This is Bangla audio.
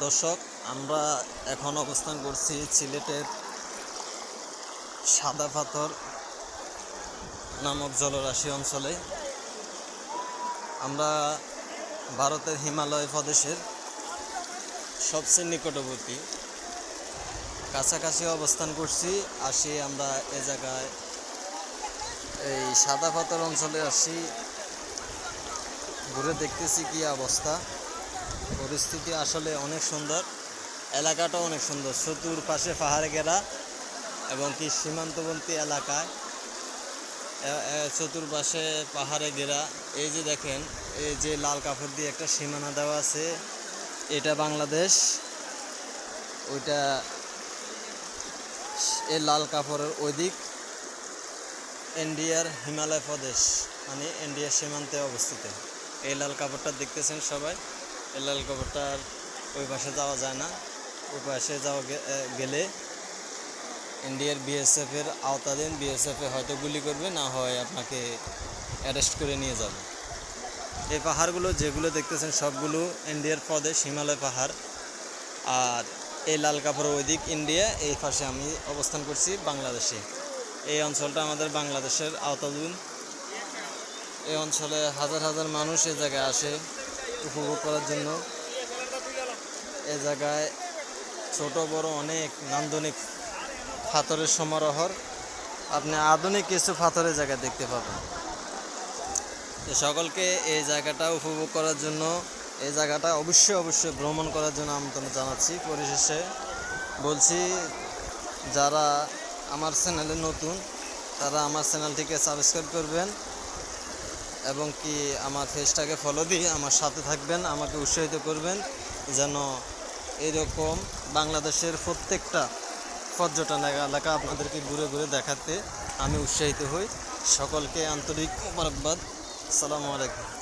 দর্শক, আমরা এখন অবস্থান করছি সিলেটের সাদা পাথর নামক জলরাশি অঞ্চলে। আমরা ভারতের হিমালয় প্রদেশের সবচেয়ে নিকটবর্তী কাছাকাছি অবস্থান করছি। আমরা এ জায়গায় এই সাদা পাথর অঞ্চলে আসি, ঘুরে দেখতেছি কি অবস্থা। পরিস্থিতি আসলে অনেক সুন্দর, এলাকাটাও অনেক সুন্দর, চতুর্পাশে পাহাড়ে ঘেরা এবং কি সীমান্তবর্তী এলাকায় চতুর্পাশে পাহাড়ে ঘেরা। এই যে দেখেন, এই যে লাল কাপড় দিয়ে একটা সীমানা দেওয়া আছে, এটা বাংলাদেশ, ওইটা এই লাল কাপড়ের ওইদিক ইন্ডিয়ার হিমালয় প্রদেশ, মানে ইন্ডিয়ার সীমান্তে অবস্থিত। এই লাল কাপড়টা দেখতেছেন সবাই, এই লাল কাপড়টার ওই পাশে যাওয়া যায় না। ওই পাশে গেলে ইন্ডিয়ার বিএসএফের আওতাধীন, বিএসএফে হয়তো গুলি করবে, না হয় আপনাকে অ্যারেস্ট করে নিয়ে যাবে। এই পাহাড়গুলো যেগুলো দেখতেছেন সবগুলো ইন্ডিয়ার প্রদেশ, হিমালয় পাহাড়। আর এই লাল কাপড়ের ওইদিক ইন্ডিয়া, এই পাশে আমি অবস্থান করছি বাংলাদেশে। এই অঞ্চলটা আমাদের বাংলাদেশের আওতাধীন। এই অঞ্চলে হাজার হাজার মানুষ এই জায়গায় আসে উপভোগ করার জন্য। এ জায়গায় ছোট বড় অনেক নান্দনিক পাথরের সমারোহর, আপনি আধুনিক কিছু পাথরের জায়গা দেখতে পাবেন। সকলকে এই জায়গাটা উপভোগ করার জন্য, এই জায়গাটা অবশ্যই ভ্রমণ করার জন্য আমন্ত্রণ জানাচ্ছি। পরিশেষে বলছি, যারা আমার চ্যানেলে নতুন তারা আমার চ্যানেলটিকে সাবস্ক্রাইব করবেন এবং কি আমার পেজটাকে ফলো দিয়ে আমার সাথে থাকবেন, আমাকে উৎসাহিত করবেন যেন এরকম বাংলাদেশের প্রত্যেকটা পর্যটন এলাকা আপনাদেরকে ঘুরে ঘুরে দেখাতে আমি উৎসাহিত হই। সকলকে আন্তরিক মোবারকবাদ। আসসালামু আলাইকুম।